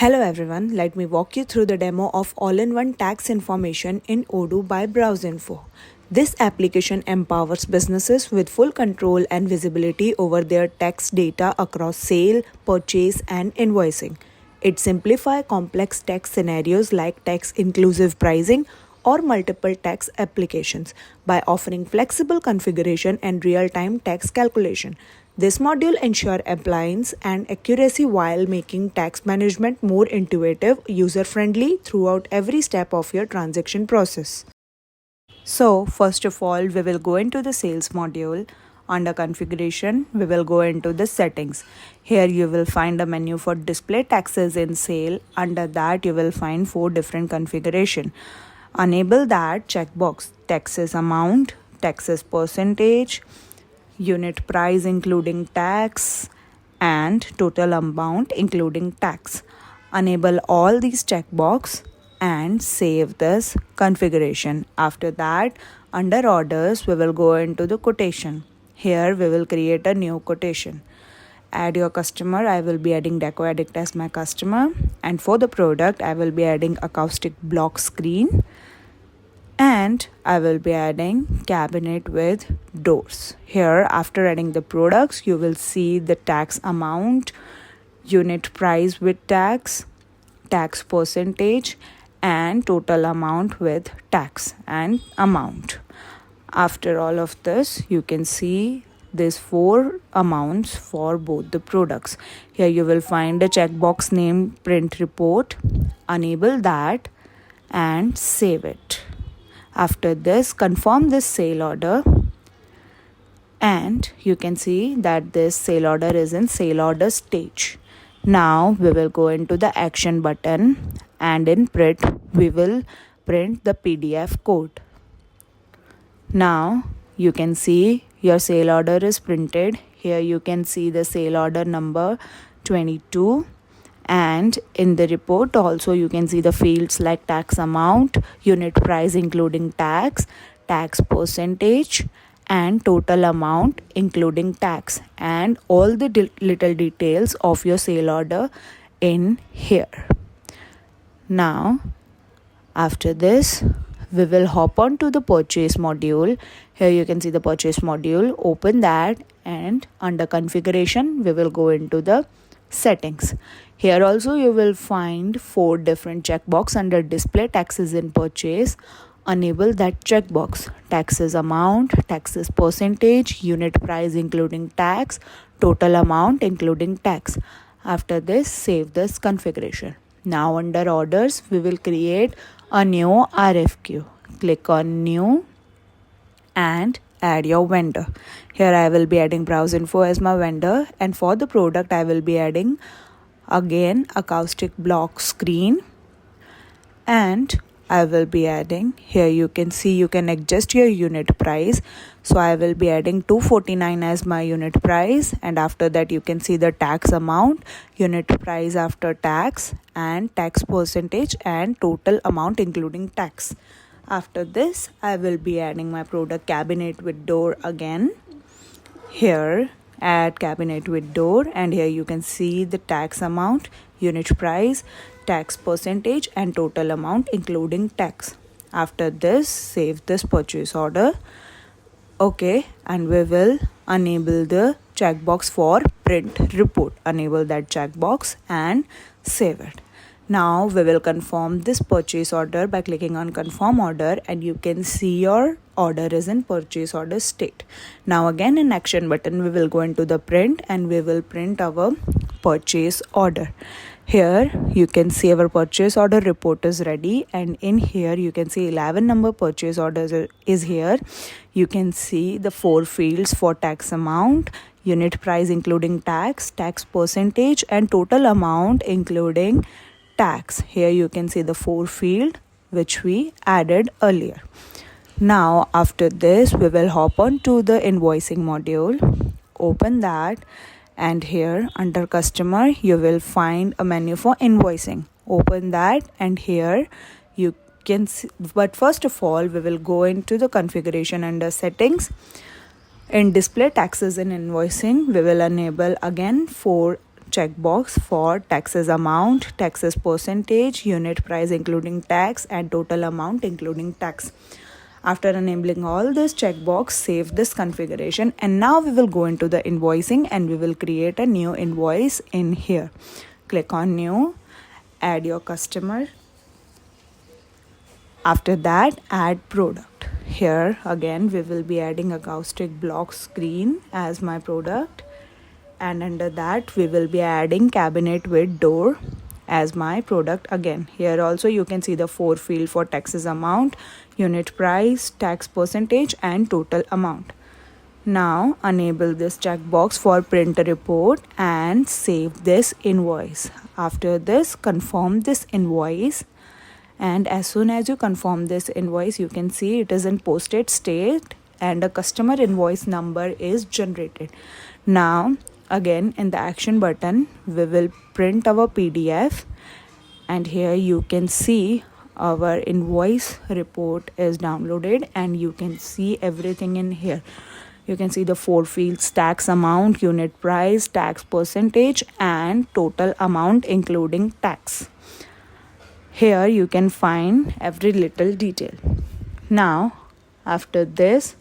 Hello everyone, let me walk you through the demo of All-in-One Tax Information in Odoo by BrowseInfo. This application empowers businesses with full control and visibility over their tax data across sale, purchase, and invoicing. It simplifies complex tax scenarios like tax-inclusive pricing or multiple tax applications by offering flexible configuration and real-time tax calculation. This module ensures compliance and accuracy while making tax management more intuitive, user-friendly throughout every step of your transaction process. So, first of all, we will go into the sales module. Under configuration, we will go into the settings. Here you will find a menu for display taxes in sale. Under that, you will find 4 different configuration. Enable that checkbox: taxes amount, taxes percentage, unit price including tax, and total amount including tax. Enable all these checkbox and save this configuration. After that, under orders, we will go into the quotation. Here we will create a new quotation. Add your customer. I will be adding Deco Addict as my customer, and for the product I will be adding acoustic block screen, and I will be adding cabinet with doors. Here, after adding the products, you will see the tax amount, unit price with tax, tax percentage, and total amount with tax and amount. After all of this, you can see these 4 amounts for both the products. Here you will find a checkbox name print report. Enable that and save it. After this, confirm this sale order, and you can see that this sale order is in sale order stage. Now we will go into the action button, and in print we will print the PDF code. Now you can see your sale order is printed. Here you can see the sale order number 22. And in the report also you can see the fields like tax amount, unit price including tax, tax percentage, and total amount including tax, and all the little details of your sale order in here. Now after this, we will hop on to the purchase module. Here you can see the purchase module. Open that, and under configuration we will go into the settings. Here also you will find 4 different checkbox under display taxes in purchase. Enable that checkbox: taxes amount, taxes percentage, unit price including tax, total amount including tax. After this, save this configuration. Now under orders, we will create a new RFQ. Click on new and add your vendor. Here I will be adding BrowseInfo as my vendor, and for the product I will be adding again acoustic block screen, and I will be adding, here you can see you can adjust your unit price. So I will be adding 249 as my unit price, and after that you can see the tax amount, unit price after tax, and tax percentage, and total amount including tax. After this, I will be adding my product cabinet with door again. Here, add cabinet with door, and here you can see the tax amount, unit price, tax percentage, and total amount including tax. After this, save this purchase order. Okay, and we will enable the checkbox for print report. Enable that checkbox and save it. Now we will confirm this purchase order by clicking on confirm order, and you can see your order is in purchase order state. Now again in action button we will go into the print, and we will print our purchase order. Here you can see our purchase order report is ready, and in here you can see 11 number purchase orders is here. You can see the 4 fields for tax amount, unit price including tax, tax percentage, and total amount including tax. Here you can see the 4 field which we added earlier. Now after this, we will hop on to the invoicing module. Open that, and here under customer you will find a menu for invoicing. Open that, and here you can see, but first of all we will go into the configuration under settings. In display taxes and invoicing, we will enable again 4 checkbox for taxes amount, taxes percentage, unit price including tax, and total amount including tax. After enabling all this checkbox, save this configuration, and now we will go into the invoicing and we will create a new invoice in here. Click on new, add your customer. After that, add product. Here again we will be adding a acoustic block screen as my product, and under that we will be adding cabinet with door as my product again. Here also you can see the 4 field for taxes amount, unit price, tax percentage, and total amount. Now enable this checkbox for print report and save this invoice. After this, confirm this invoice, and as soon as you confirm this invoice, you can see it is in posted state and a customer invoice number is generated. Now again in the action button we will print our PDF, and here you can see our invoice report is downloaded and you can see everything in here. You can see the 4 fields: tax amount, unit price, tax percentage, and total amount including tax. Here you can find every little detail. Now after this,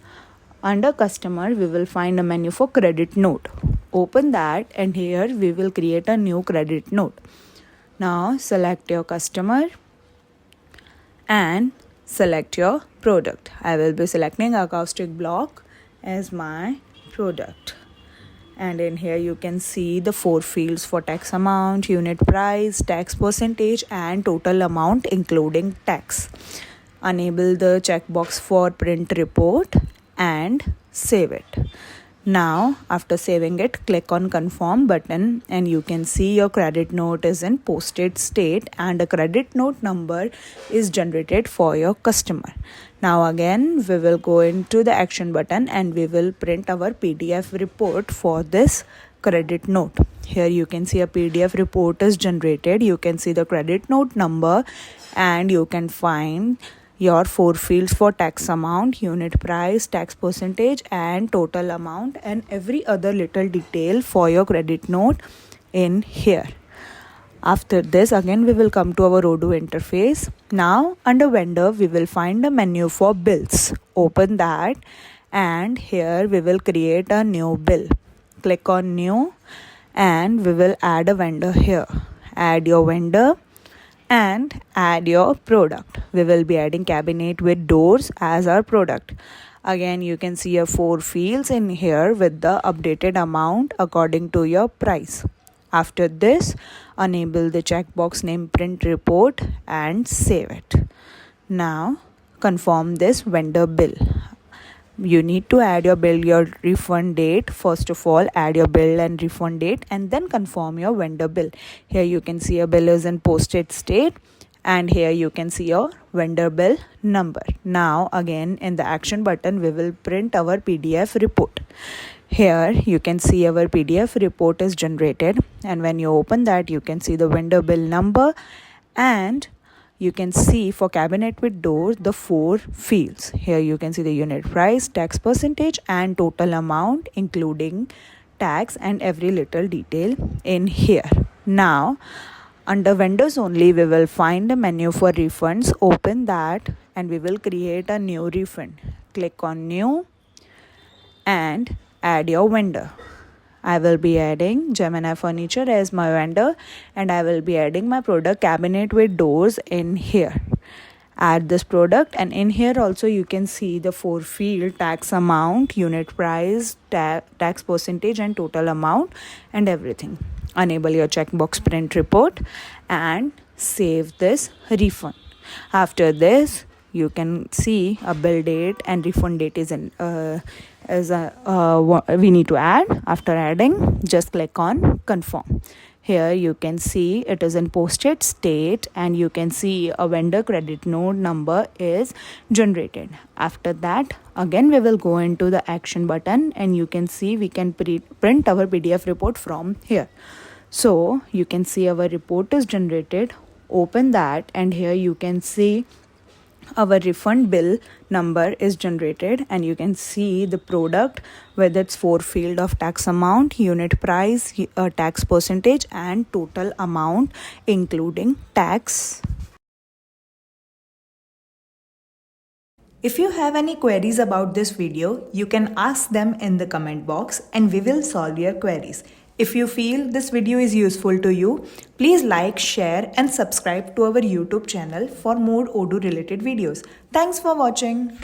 under customer we will find a menu for credit note. Open that, and here we will create a new credit note. Now select your customer and select your product. I will be selecting acoustic block as my product, and in here you can see the 4 fields for tax amount, unit price, tax percentage, and total amount including tax. Enable the checkbox for print report and save it. Now after saving it, click on confirm button, and you can see your credit note is in posted state and a credit note number is generated for your customer. Now again we will go into the action button and we will print our PDF report for this credit note. Here you can see a PDF report is generated. You can see the credit note number, and you can find your 4 fields for tax amount, unit price, tax percentage, and total amount, and every other little detail for your credit note in here. After this, again we will come to our Odoo interface. Now under vendor we will find a menu for bills. Open that, and here we will create a new bill. Click on new, and we will add a vendor here. Add your vendor and add your product. We will be adding cabinet with doors as our product. Again you can see your 4 fields in here with the updated amount according to your price. After this, enable the checkbox name print report and save it. Now confirm this vendor bill. You need to add your bill, your refund date. First of all, add your bill and refund date, and then confirm your vendor bill. Here you can see your bill is in posted state, and here you can see your vendor bill number. Now again in the action button we will print our PDF report. Here you can see our PDF report is generated, and when you open that you can see the vendor bill number, and you can see for cabinet with door the 4 fields. Here you can see the unit price, tax percentage, and total amount including tax, and every little detail in here. Now under vendors only we will find a menu for refunds. Open that, and we will create a new refund. Click on new and add your vendor. I will be adding Gemini Furniture as my vendor, and I will be adding my product cabinet with doors in here. Add this product, and in here also you can see the 4 field tax amount, unit price, tax percentage, and total amount, and everything. Enable your checkbox print report and save this refund. After this, you can see a bill date and refund date is in we need to add. After adding, just click on confirm. Here you can see it is in posted state, and you can see a vendor credit note number is generated. After that, again we will go into the action button, and you can see we can print our PDF report from here. So you can see our report is generated. Open that, and here you can see our refund bill number is generated, and you can see the product with its 4 field of tax amount, unit price, tax percentage, and total amount including tax. If you have any queries about this video, you can ask them in the comment box and we will solve your queries. If you feel this video is useful to you, please like, share and subscribe to our YouTube channel for more Odoo related videos. Thanks for watching.